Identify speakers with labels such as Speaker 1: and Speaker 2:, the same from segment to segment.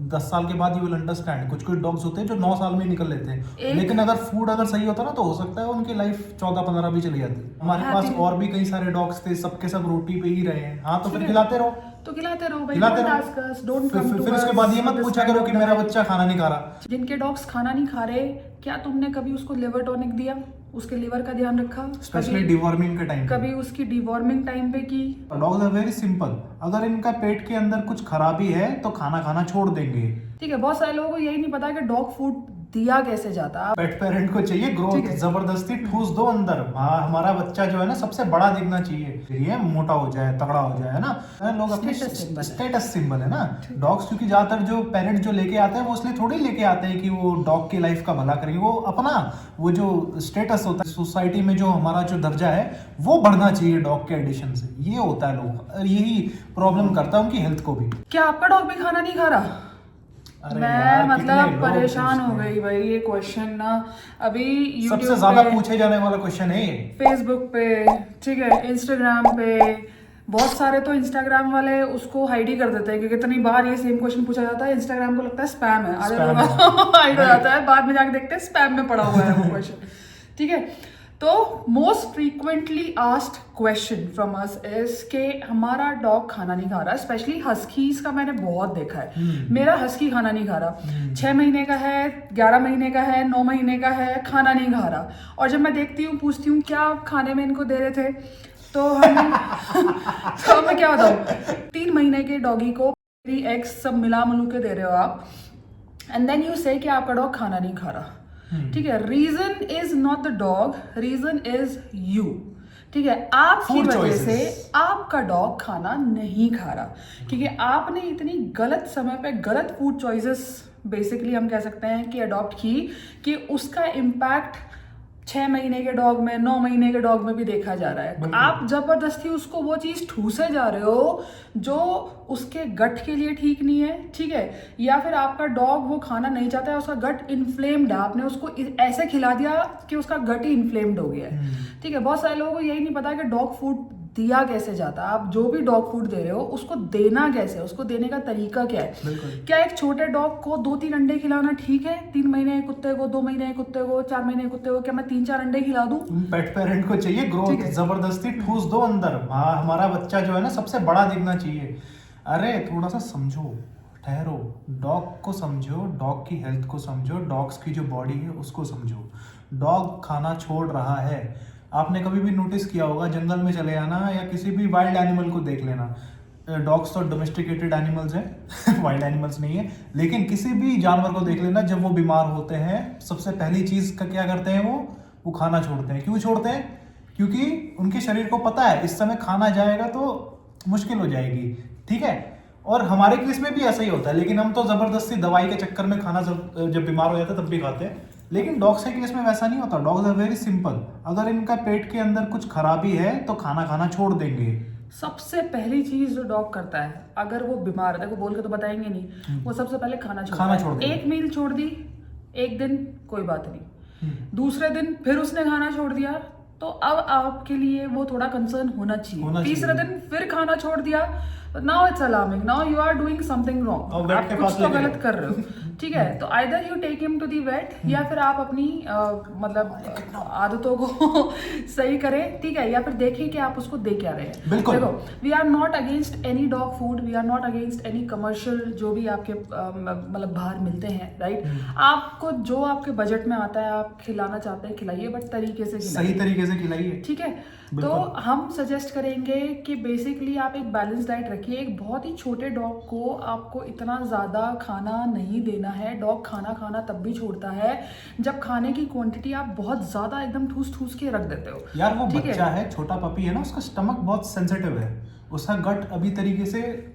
Speaker 1: 10 साल के बाद ही विल अंडरस्टैंड। कुछ कुछ डॉग्स होते हैं जो 9 साल में ही निकल लेते हैं, लेकिन अगर फूड अगर सही होता ना तो हो सकता है उनकी लाइफ 14-15 भी चली जाती। हमारे पास और भी कई सारे डॉग्स थे, सबके सब रोटी पे ही रहे हैं। हाँ तो फिर खिलाते रहो,
Speaker 2: तो खिलाते रहो भाई,
Speaker 1: खिलाते
Speaker 2: डोंट
Speaker 1: रहो।
Speaker 2: Ask us, don't come to
Speaker 1: फिर उसके बाद ये मत पूछा करो कि मेरा बच्चा खाना नहीं खा रहा।
Speaker 2: जिनके डॉग्स खाना नहीं खा रहे, क्या तुमने कभी उसको लिवर टॉनिक दिया, उसके लिवर का ध्यान रखा,
Speaker 1: स्पेशली डिवॉर्मिंग के टाइम,
Speaker 2: कभी उसकी डिवॉर्मिंग टाइम पे की?
Speaker 1: डॉग्स आर वेरी सिंपल, अगर इनका पेट के अंदर कुछ खराबी है तो खाना खाना छोड़ देंगे।
Speaker 2: ठीक है, बहुत सारे लोगों को यही नहीं पता कि डॉग फूड दिया कैसे जाता है।
Speaker 1: पेट पेरेंट को चाहिए ग्रोथ, जबरदस्ती ठूस दो अंदर। हाँ, हमारा बच्चा जो है ना सबसे बड़ा दिखना चाहिए, फिर ये मोटा हो जाए, तगड़ा हो जाए, है ना। लोग अपने स्टेटस सिंबल है ना डॉग्स, क्योंकि ज्यादातर जो पेरेंट जो लेके आते हैं वो इसलिए थोड़ी लेके आते हैं कि वो डॉग की लाइफ का भला करेंगे, वो अपना वो जो स्टेटस होता है सोसाइटी में, जो हमारा जो दर्जा है वो बढ़ना चाहिए डॉग के एडिशन से। ये होता है लोग, यही प्रॉब्लम करता है उनकी हेल्थ को भी।
Speaker 2: क्या आपका डॉग भी खाना नहीं खा रहा? मैं मतलब परेशान हो गई भाई, ये क्वेश्चन ना अभी
Speaker 1: सबसे ज्यादा पूछे जाने वाला क्वेश्चन है ये,
Speaker 2: फेसबुक पे, ठीक है, इंस्टाग्राम पे। बहुत सारे तो इंस्टाग्राम वाले उसको हाइड ही कर देते हैं, क्योंकि इतनी बार ये सेम क्वेश्चन पूछा जाता है, इंस्टाग्राम को लगता है स्पैम है, आधे लोग हाइड हो जाता है, बाद में जाके देखते हैं स्पैम में पड़ा हुआ है वो क्वेश्चन। ठीक है, तो most frequently asked question from us is के हमारा डॉग खाना नहीं खा रहा, स्पेशली हस्कीज का मैंने बहुत देखा है। मेरा हस्की खाना नहीं खा रहा, 6 महीने का है, 11 महीने का है, 9 महीने का है, खाना नहीं खा रहा। और जब मैं देखती हूँ, पूछती हूँ क्या आप खाने में इनको दे रहे थे, तो हम तो मैं क्या बताऊँ, 3 महीने के डॉगी को एग्स सब मिला मिलू के दे रहे हो आप, एंड देन यू से कि आपका डॉग खाना नहीं खा रहा। ठीक है, reason is not the dog, reason is you. ठीक है, आपकी वजह से आपका डॉग खाना नहीं खा रहा, क्योंकि आपने इतनी गलत समय पे गलत फूड चॉइसेस बेसिकली हम कह सकते हैं कि अडॉप्ट की, कि उसका इम्पैक्ट 6 महीने के डॉग में, 9 महीने के डॉग में भी देखा जा रहा है। आप जबरदस्ती उसको वो चीज ठूसे जा रहे हो जो उसके गट के लिए ठीक नहीं है। ठीक है, या फिर आपका डॉग वो खाना नहीं चाहता है, उसका गट इन्फ्लेम्ड है, आपने उसको ऐसे खिला दिया कि उसका गट ही इन्फ्लेम्ड हो गया है। ठीक है, बहुत सारे लोगों को यही नहीं पता कि डॉग फूड दिया कैसे जाता है। आप जो भी डॉग फूड दे रहे हो उसको देना कैसे, उसको देने का तरीका क्या है। क्या एक छोटे डॉग को 2-3 अंडे खिलाना ठीक है? 3 महीने के कुत्ते को, 2 महीने के कुत्ते को, 4 महीने के कुत्ते को क्या मैं 3-4 अंडे खिला दूं?
Speaker 1: पेट पेरेंट को चाहिए ग्रोथ, जबरदस्ती ठूस दो अंदर। हाँ, हमारा बच्चा जो है ना सबसे बड़ा दिखना चाहिए। अरे थोड़ा सा समझो, ठहरो, डॉग को समझो, डॉग की हेल्थ को समझो, डॉग्स की जो बॉडी है उसको समझो। डॉग खाना छोड़ रहा है, आपने कभी भी नोटिस किया होगा, जंगल में चले आना या किसी भी वाइल्ड एनिमल को देख लेना। डॉग्स तो डोमेस्टिकेटेड एनिमल्स हैं वाइल्ड एनिमल्स नहीं है, लेकिन किसी भी जानवर को देख लेना, जब वो बीमार होते हैं सबसे पहली चीज का क्या करते हैं, वो खाना छोड़ते हैं। क्यों छोड़ते हैं? क्योंकि उनके शरीर को पता है इस समय खाना जाएगा तो मुश्किल हो जाएगी। ठीक है, और हमारे केस में भी ऐसा ही होता है, लेकिन हम तो जबरदस्ती दवाई के चक्कर में खाना जब बीमार हो जाता है तब भी खाते हैं। लेकिन डॉग्स के केस में वैसा नहीं होता। डॉग्स आर वेरी सिंपल, अगर इनका पेट के अंदर कुछ खराबी है तो खाना खाना छोड़ देंगे।
Speaker 2: सबसे पहली चीज जो डॉग करता है, अगर वो बीमार है, देखो बोल के तो बताएंगे नहीं, वो सबसे पहले खाना छोड़ देगा। एक मील छोड़ दी, एक दिन कोई बात नहीं, दूसरे दिन फिर उसने खाना छोड़ दिया, तो अब आपके लिए वो थोड़ा कंसर्न होना चाहिए। तीसरे दिन फिर खाना छोड़ दिया, now it's alarming, now you are doing something wrong, आप कुछ तो गलत कर रहे हो। ठीक है, तो either you take him to the vet, या फिर आप अपनी मतलब आदतों को सही करें। ठीक है, या फिर देखें कि आप उसको दे क्या रहे हैं। देखो, we are not against any dog food, we are not against any commercial जो भी आपके मतलब बाहर मिलते हैं, राइट। आपको जो आपके बजट में आता है आप खिलाना चाहते हैं खिलाइए, बट तरीके से खिलाइए,
Speaker 1: सही तरीके से खिलाइए।
Speaker 2: ठीक है, तो हम सजेस्ट करेंगे कि बेसिकली आप एक बैलेंस डाइट रखिए। एक बहुत ही छोटे डॉग को आपको इतना ज़्यादा खाना नहीं देना है। डॉग खाना तब भी छोड़ता है जब खाने की क्वांटिटी आप बहुत ज़्यादा एकदम ठूस के रख देते हो।
Speaker 1: यार वो बच्चा है, छोटा पपी है ना, उसका स्टमक बहुत सेंसिटिव है, उसका गट अभी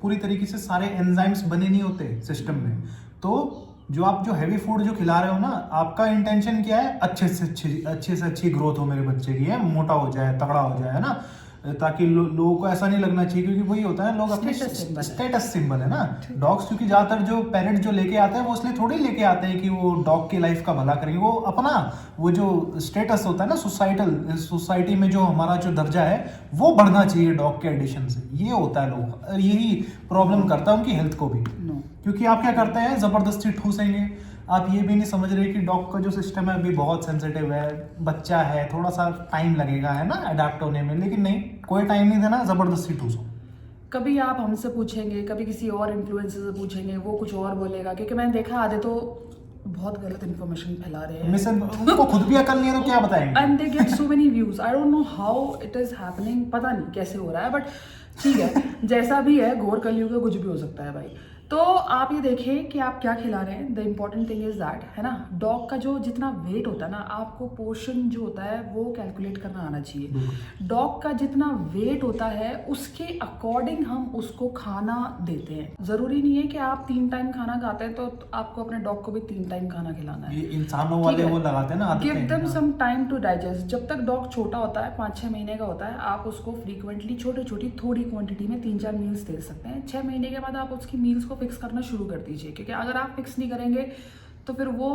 Speaker 1: पूरी तरीके से सारे एंजाइम्स बने नहीं होते सिस्टम में। तो जो आप जो हैवी फूड जो खिला रहे हो ना, आपका इंटेंशन क्या है, अच्छे से अच्छी ग्रोथ हो मेरे बच्चे की, है मोटा हो जाए, तगड़ा हो जाए, है ना। ताकि लोगों को ऐसा नहीं लगना चाहिए, क्योंकि वही होता है लोग अपने
Speaker 2: Status symbol है।
Speaker 1: स्टेटस सिंबल है ना डॉग्स, क्योंकि ज्यादातर जो पेरेंट्स जो लेके आते हैं वो इसलिए थोड़ी लेके आते हैं कि वो डॉग की लाइफ का भला करेंगे, वो अपना वो जो स्टेटस होता है ना सोसाइटी में जो हमारा जो दर्जा है वो बढ़ना चाहिए डॉग के एडिशन से, ये होता है लोग, यही प्रॉब्लम करता है उनकी हेल्थ को भी।
Speaker 2: नो
Speaker 1: क्योंकि आप क्या करते हैं जबरदस्ती ठूसेंगे, आप ये भी नहीं समझ रहे कि डॉग का जो सिस्टम है अभी बहुत सेंसिटिव है, बच्चा है, थोड़ा सा टाइम लगेगा है ना अडेप्ट होने में, लेकिन नहीं, कोई टाइम नहीं देना, जबरदस्ती ठूसो।
Speaker 2: कभी आप हमसे पूछेंगे, कभी किसी और इन्फ्लुएंसर से पूछेंगे, वो कुछ और बोलेगा, क्योंकि मैंने देखा आधे तो बहुत गलत इन्फॉर्मेशन फैला रहे हैं
Speaker 1: उनको खुद भी अकल नहीं है तो क्या बताएंगे।
Speaker 2: And they get so many views. I don't know how it is happening, पता नहीं कैसे हो रहा है, बट ठीक है जैसा भी है, घोर कलयुग है, कुछ भी हो सकता है भाई। तो आप ये देखें कि आप क्या खिला रहे हैं। The important thing is that, है ना, डॉग का जो जितना वेट होता है ना, आपको पोर्शन जो होता है वो कैलकुलेट करना आना चाहिए। डॉग का जितना वेट होता है उसके अकॉर्डिंग हम उसको खाना देते हैं। जरूरी नहीं है कि आप 3 टाइम खाना खाते हैं तो आपको अपने डॉग को भी 3 टाइम खाना खिलाना है।
Speaker 1: ये इंसानों वाले वो लगाते हैं ना आदतें।
Speaker 2: Give them some time to digest. जब तक डॉग छोटा होता है, 5-6 महीने का होता है, आप उसको फ्रीक्वेंटली छोटी छोटी थोड़ी क्वांटिटी में 3-4 मील्स दे सकते हैं। 6 महीने के बाद आप उसकी मील्स को फिक्स करना शुरू कर दीजिए, क्योंकि अगर आप फिक्स नहीं करेंगे तो फिर वो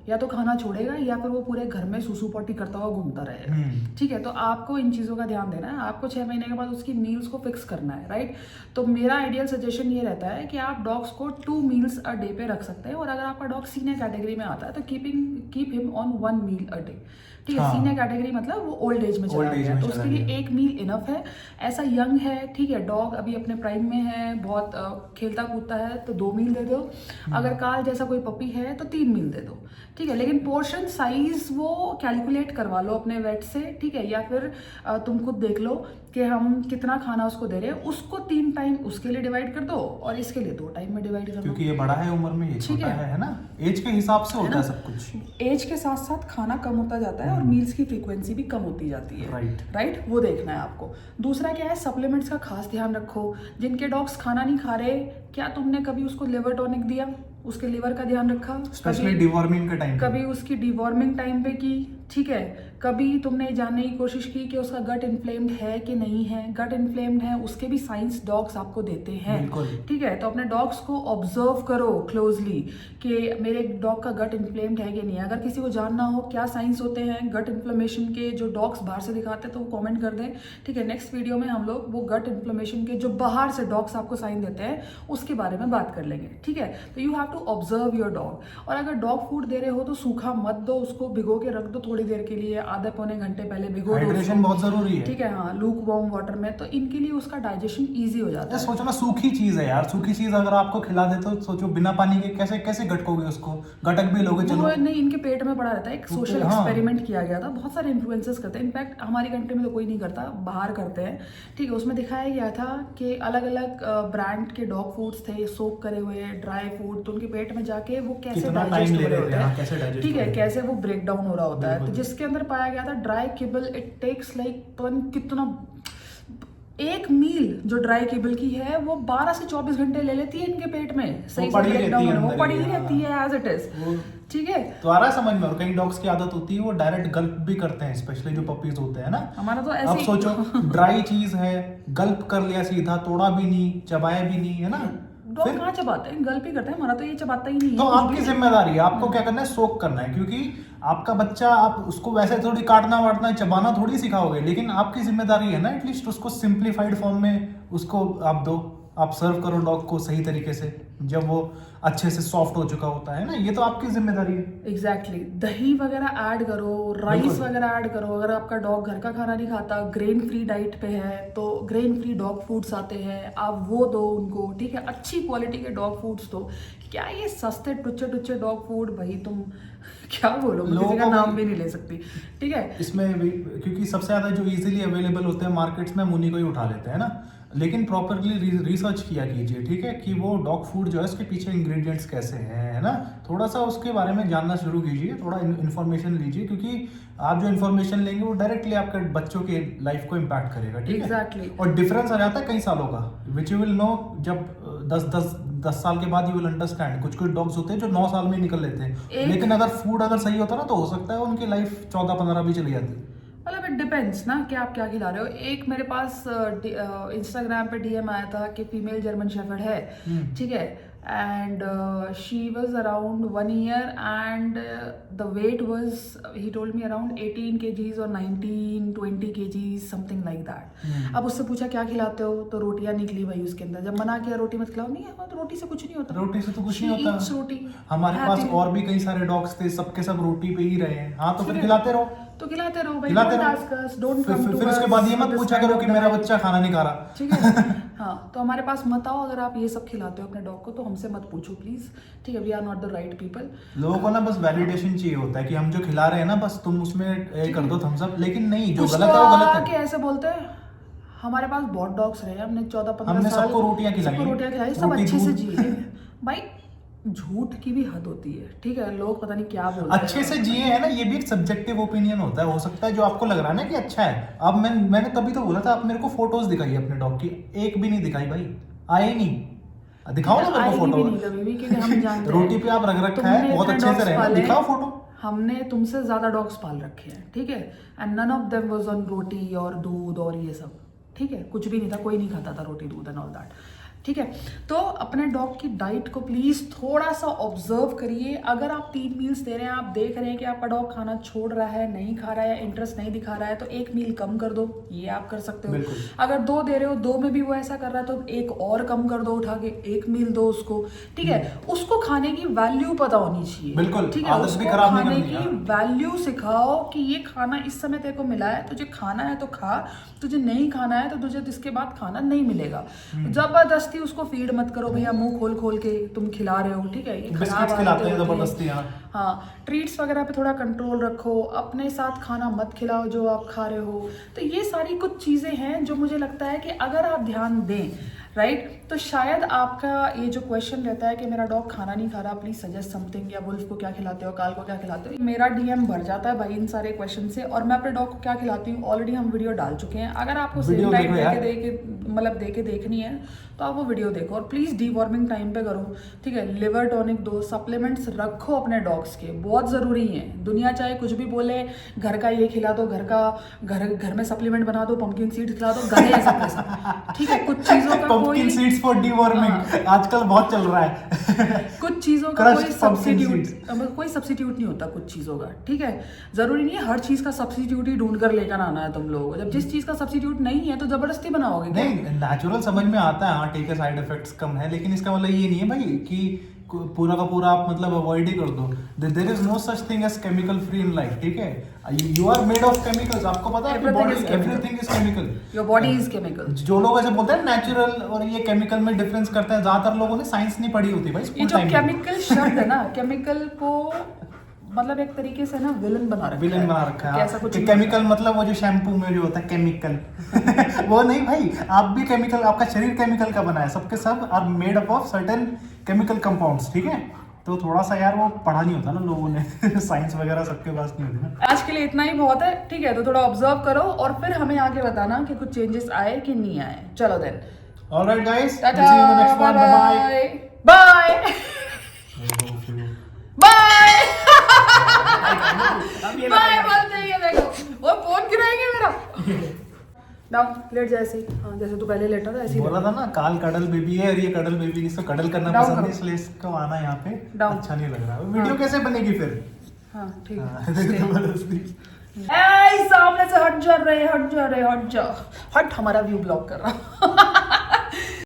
Speaker 2: या तो खाना छोड़ेगा या फिर वो पूरे घर में सुसु पॉटी करता हुआ घूमता रहेगा। ठीक है, तो आपको इन चीज़ों का ध्यान देना है। आपको 6 महीने के बाद उसकी मील्स को फिक्स करना है, राइट। तो मेरा आइडियल सजेशन ये रहता है कि आप डॉग्स को 2 मील्स अ डे पे रख सकते हैं, और अगर आपका डॉग सीनियर कैटेगरी में आता है तो keep him on 1 meal a day. ठीक है,
Speaker 1: हाँ।
Speaker 2: सीनियर कैटेगरी मतलब वो ओल्ड एज में चला गया, तो उसके लिए 1 मील इनफ है। ऐसा यंग है, ठीक है, डॉग अभी अपने प्राइम में है, बहुत खेलता कूदता है, तो 2 मील दे दो। अगर काल जैसा कोई पपी है तो 3 मील दे दो। ठीक है, लेकिन पोर्शन साइज वो कैलकुलेट करवा लो अपने वेट से, ठीक है, या फिर तुम खुद देख लो कि हम कितना खाना उसको दे रहे हैं, उसको 3 टाइम उसके लिए डिवाइड कर दो और इसके लिए 2 टाइम में डिवाइड कर दो।
Speaker 1: क्योंकि ये बड़ा है उम्र में, ये छोटा है ना, एज के हिसाब से होता है सब कुछ।
Speaker 2: एज के साथ साथ खाना कम होता जाता है और मील्स की फ्रीक्वेंसी भी कम होती जाती है, राइट, वो देखना है आपको। दूसरा क्या है, सप्लीमेंट्स का खास ध्यान रखो। जिनके डॉग्स खाना नहीं खा रहे, क्या तुमने कभी उसको लिवर टॉनिक दिया, उसके लिवर का ध्यान रखा,
Speaker 1: स्पेशली डिवॉर्मिंग के टाइम,
Speaker 2: कभी उसकी डिवॉर्मिंग टाइम पे की, ठीक है, कभी तुमने जानने की कोशिश की कि उसका गट इन्फ्लेम्ड है कि नहीं है। गट इन्फ्लेम्ड है, उसके भी साइंस डॉग्स आपको देते हैं, ठीक है। तो अपने डॉग्स को ऑब्जर्व करो क्लोजली कि मेरे डॉग का गट इन्फ्लेम्ड है कि नहीं है। अगर किसी को जानना हो क्या साइंस होते हैं गट इन्फ्लेमेशन के जो डॉग्स बाहर से दिखाते हैं तो वो कमेंट कर दें, ठीक है। नेक्स्ट वीडियो में हम लोग वो गट इन्फ्लेमेशन के जो बाहर से डॉग्स आपको साइन देते हैं उसके बारे में बात कर लेंगे, ठीक है। तो you have to observe your dog. और अगर डॉग फूड दे रहे हो तो सूखा मत दो, उसको भिगो के रख दो थोड़ी देर के लिए, आधे पौने घंटे पहले भिगो दो।
Speaker 1: हाइड्रेशन बहुत जरूरी है,
Speaker 2: ठीक है, हाँ, लूक वार्म वाटर में, तो इनके लिए उसका डाइजेशन इजी हो जाता है।
Speaker 1: सोचो ना, सूखी चीज है यार, सूखी चीज अगर आपको खिला दे तो सोचो बिना पानी के कैसे कैसे गटकोगे उसको, गटक भी लोगे चलो
Speaker 2: नहीं, इनके पेट में पड़ा रहता है। एक सोशल एक्सपेरिमेंट किया गया था, बहुत सारे इन्फ्लुएंसर्स करते हैं, इनफैक्ट हमारी कंट्री में तो कोई नहीं करता, बाहर करते हैं, ठीक है। उसमें दिखाया गया था कि अलग अलग ब्रांड के डॉग फूड्स थे, सोक करे हुए ड्राई फूड, तो उनके पेट में जाके वो कैसे डाइजेस्ट हो रहे होते हैं, ठीक है, कैसे वो ब्रेक डाउन हो रहा होता है। तो जिसके अंदर पाया गया था ड्राई किबल, इट टेक्स लाइक कितना, 1 मील जो ड्राई केबल की है वो 12 से 24 घंटे ले लेती है इनके पेट में, सही से ब्रेक डाउन, वो पड़ी ही रहती है एज इट इज, ठीक है।
Speaker 1: तो आ रहा है समझ में। और कई डॉग्स की आदत होती है वो डायरेक्ट गल्प भी करते हैं, स्पेशली जो पपीज होते हैं ना।
Speaker 2: हमारा तो ऐसे
Speaker 1: अब सोचो ड्राई चीज है, गल्प कर लिया सीधा, तोड़ा भी नहीं, चबाया भी नहीं, है ना।
Speaker 2: डॉग कहाँ चबाते हैं, गल्प ही करते हैं, हमारा तो ये चबाता ही नहीं है।
Speaker 1: तो आपकी जिम्मेदारी है, आपको क्या करना है, सोक करना है, क्योंकि आपका बच्चा, आप उसको वैसे थोड़ी काटना वाटना चबाना थोड़ी सिखाओगे, लेकिन आपकी जिम्मेदारी है ना एटलीस्ट उसको सिंप्लीफाइड फॉर्म में उसको आप दो, आप सर्व करो डॉग को सही तरीके से, जब वो अच्छे से सॉफ्ट हो चुका होता है ना, ये तो आपकी जिम्मेदारी है।
Speaker 2: एग्जैक्टली, दही वगैरह ऐड करो, राइस वगैरह ऐड करो। अगर आपका डॉग घर का खाना नहीं खाता, ग्रेन फ्री डाइट पे है, तो ग्रेन फ्री डॉग फूड्स आते हैं, आप वो दो उनको, ठीक है। अच्छी क्वालिटी के डॉग फूड्स दो। क्या ये सस्ते टुच्चे टुच्चे डॉग फूड, भाई तुम क्या बोलो, मैं किसी का नाम भी नहीं ले सकती, ठीक है।
Speaker 1: इसमें क्योंकि सबसे ज्यादा जो इजीली अवेलेबल होते हैं मार्केट्स में, उन्हीं को ही उठा लेते हैं ना। लेकिन प्रॉपरली रिसर्च किया कीजिए, ठीक है, कि वो डॉग फूड जो है उसके पीछे इंग्रेडिएंट्स कैसे हैं, है ना। थोड़ा सा उसके बारे में जानना शुरू कीजिए, थोड़ा इन्फॉर्मेशन लीजिए, क्योंकि आप जो इन्फॉर्मेशन लेंगे वो डायरेक्टली आपके बच्चों के लाइफ को इम्पैक्ट करेगा, ठीक है। और डिफरेंस आ जाता है कई सालों का, विच यू विल नो जब 10 साल के बाद यू विल अंडरस्टैंड। कुछ डॉग्स होते हैं जो 9 साल में निकल लेते हैं, लेकिन अगर फूड अगर सही होता ना तो हो सकता है उनकी लाइफ 14-15 भी चली जाती है।
Speaker 2: मतलब इट डिपेंड्स ना कि आप क्या खिला रहे हो। एक मेरे पास इंस्टाग्राम पे डीएम आया था कि फीमेल जर्मन शेफर्ड है, ठीक है, and she was around 1 year and the wait was, he told me around 18 kgs और 19-20 kgs समथिंग लाइक दैट। अब उससे पूछा क्या खिलाते हो, तो रोटियां निकली भाई उसके अंदर। जब मना किया रोटी मत खिलाओ, नहीं है तो रोटी से कुछ नहीं होता,
Speaker 1: रोटी से तो कुछ नहीं
Speaker 2: She
Speaker 1: होता।
Speaker 2: eats रोटी।
Speaker 1: हमारे पास और भी कई सारे डॉग्स थे, सबके सब रोटी पे ही रहे हैं। हाँ तो फिर खिलाते रहो,
Speaker 2: तो खिलाते रहो भाई,
Speaker 1: खिलाते
Speaker 2: don't
Speaker 1: रहो।
Speaker 2: ask us, don't come to
Speaker 1: फिर उसके
Speaker 2: us
Speaker 1: बाद ये मत
Speaker 2: with this
Speaker 1: पूछा
Speaker 2: kind
Speaker 1: करो
Speaker 2: of
Speaker 1: कि मेरा
Speaker 2: diet।
Speaker 1: बच्चा खाना नहीं खा रहा।
Speaker 2: ठीक है हाँ, तो हमारे पास मत आओ। अगर आप ये सब खिलाते हो अपने डॉग को तो हमसे मत पूछो प्लीज, ठीक है, we are not the right people.
Speaker 1: लोगों को ना बस वैलिडेशन चाहिए होता है कि हम जो खिला रहे हैं ना बस तुम उसमें कर दो थम्स अप, लेकिन नहीं, जो
Speaker 2: कुछ
Speaker 1: गलत
Speaker 2: तो
Speaker 1: है वो गलत
Speaker 2: आके
Speaker 1: है।
Speaker 2: ऐसे बोलते हैं। हमारे पास बहुत डॉग्स रहे, हमने 14-15
Speaker 1: हमने
Speaker 2: साल
Speaker 1: सबको रोटियां खिलाई,
Speaker 2: सबको रोटियां खिलाई, सब
Speaker 1: रोटी,
Speaker 2: अच्छे से
Speaker 1: दूध।
Speaker 2: जिए भाई। झूठ की भी हद होती है, ठीक है, लोग पता नहीं क्या बोलते हैं।
Speaker 1: अच्छे से जिए है ना, ये भी एक सब्जेक्टिव ओपिनियन होता है। हो सकता है जो आपको लग रहा है ना कि अच्छा है। अब मैंने तभी तो बोला था आप मेरे को फोटोज दिखाइए अपने डॉग की, एक भी नहीं दिखाई भाई, आए नहीं। दिखाओ ना मेरे को
Speaker 2: आएगी भी नहीं
Speaker 1: फोटो।
Speaker 2: कभी भी, क्योंकि हम जानते हैं
Speaker 1: रोटी पे आप रख रखा है,
Speaker 2: तुमने
Speaker 1: बहुत
Speaker 2: इतने
Speaker 1: अच्छे से
Speaker 2: dogs
Speaker 1: रहना,
Speaker 2: पाले,
Speaker 1: दिखाओ फोटो।
Speaker 2: हमने तुमसे ज्यादा डॉग्स पाल रखे हैं, ठीक है, and none of them was on रोटी और दूध और ये सब, ठीक है, कुछ भी नहीं था, कोई नहीं खाता था रोटी दूध एंड ऑल दैट, ठीक है। तो अपने डॉग की डाइट को प्लीज थोड़ा सा ऑब्जर्व करिए। अगर आप 3 मील्स दे रहे हैं, आप देख रहे हैं कि आपका डॉग खाना छोड़ रहा है, नहीं खा रहा है, इंटरेस्ट नहीं दिखा रहा है, तो 1 मील कम कर दो, ये आप कर सकते हो। अगर 2 दे रहे हो, 2 में भी वो ऐसा कर रहा है तो 1 और कम कर दो, उठा के 1 मील दो उसको, ठीक है। उसको खाने की वैल्यू पता होनी चाहिए,
Speaker 1: बिल्कुल,
Speaker 2: ठीक है,
Speaker 1: आदत भी
Speaker 2: उसको
Speaker 1: खराब नहीं
Speaker 2: खाने
Speaker 1: करनी,
Speaker 2: की
Speaker 1: हाँ।
Speaker 2: वैल्यू सिखाओ कि ये खाना इस समय तेरे को मिला है, तुझे खाना है तो खा, तुझे नहीं खाना है तो तुझे इसके बाद खाना नहीं मिलेगा। जबरदस्ती उसको फीड मत करो भैया, मुंह खोल खोल के तुम खिला रहे हो, ठीक है, ये खराब
Speaker 1: बिस्किट्स खिलाते
Speaker 2: आदतें
Speaker 1: हैं
Speaker 2: होती
Speaker 1: जबरदस्ती, हाँ।
Speaker 2: हाँ, ट्रीट्स वगैरह पे थोड़ा कंट्रोल रखो, अपने साथ खाना मत खिलाओ जो आप खा रहे हो। तो ये सारी कुछ चीज़ें हैं जो मुझे लगता है कि अगर आप ध्यान दें, राइट, तो शायद आपका ये जो क्वेश्चन रहता है कि मेरा डॉग खाना नहीं खा रहा, प्लीज सजेस्ट समथिंग, या वुल्फ को क्या खिलाते हो, काल को क्या खिलाते हो, मेरा डीएम भर जाता है भाई इन सारे क्वेश्चन से। और मैं अपने डॉग को क्या खिलाती हूँ ऑलरेडी हम वीडियो डाल चुके हैं। अगर आपको सेम डाइट देके देखनी है तो आप वो वीडियो देखो, और प्लीज डीवॉर्मिंग टाइम पे करो, ठीक है, लिवर टॉनिक दो, सप्लीमेंट्स रखो अपने डॉग्स के, बहुत जरूरी है। दुनिया चाहे कुछ भी बोले, घर का ये खिला दो, घर में सप्लीमेंट बना दो, पंपकिन सीड्स खिला दो, गधे हैं सब के सब, ठीक है। कुछ चीजों का
Speaker 1: पंपकिन सीड्स फॉर डीवॉर्मिंग आजकल बहुत चल रहा है।
Speaker 2: कुछ चीजों का कोई सब्स्टिट्यूट नहीं होता कुछ चीजों का, ठीक है। जरूरी नहीं है हर चीज का सब्स्टिट्यूट ही ढूंढ कर लेकर आना है तुम लोगों को। जब जिस चीज का सब्स्टिट्यूट नहीं है तो जबरदस्ती बनाओगे क्या?
Speaker 1: नहीं, नेचुरल समझ में आता है, हाँ ठीक है, साइड इफेक्ट्स कम है, लेकिन इसका मतलब ये नहीं है भाई कि पूरा का पूरा आप मतलब अवॉइड ही कर दो। There is no such thing as chemical free in life, ठीक है। You are made of chemicals, आपको पता है everything is chemical,
Speaker 2: your body is chemical.
Speaker 1: जो लोग ऐसे बोलते हैं नेचुरल और ये केमिकल में डिफरेंस करते हैं, ज्यादातर लोगों ने साइंस नहीं पढ़ी होती भाई
Speaker 2: ये
Speaker 1: स्कूल
Speaker 2: जो
Speaker 1: टाइम में।
Speaker 2: केमिकल शब्द है ना, केमिकल को मतलब एक तरीके से ना विलन बना रखा है,
Speaker 1: ऐसा कुछ केमिकल मतलब वो जो शैम्पू में जो होता है केमिकल वो नहीं भाई, आप भी केमिकल, आपका शरीर केमिकल का बना है, सबके सब are made up of certain chemical compounds, ठीक है। तो थोड़ा सा यार वो पढ़ा नहीं होता ना लोगों ने साइंस वगैरह सबके पास नहीं होती ना।
Speaker 2: आज के लिए इतना ही बहुत है, ठीक है। तो थोड़ा ऑब्जर्व करो और फिर हमें आगे बताना कि कुछ चेंजेस आए कि नहीं आए। चलो then,
Speaker 1: alright guys,
Speaker 2: tata, bye bye bye बोलते ही है, देखो वो फोन गिराएंगे मेरा। डाउन, लेट जैसे, हाँ जैसे तू पहले लेटा था ऐसे ही
Speaker 1: बोला था ना, काल कडल बेबी है और ये कडल बेबी, इसको कडल करना
Speaker 2: Down
Speaker 1: पसंद है,
Speaker 2: करो।
Speaker 1: इसलिए इसको आना यहाँ पे
Speaker 2: Down।
Speaker 1: अच्छा नहीं लग रहा। वीडियो कैसे बनेगी फिर?
Speaker 2: हाँ ठीक
Speaker 1: हाँ,
Speaker 2: है।
Speaker 1: जबरदस्ती।
Speaker 2: ऐ सामने से हट जा, हट, हमारा व्यू ब्लॉक कर रहा।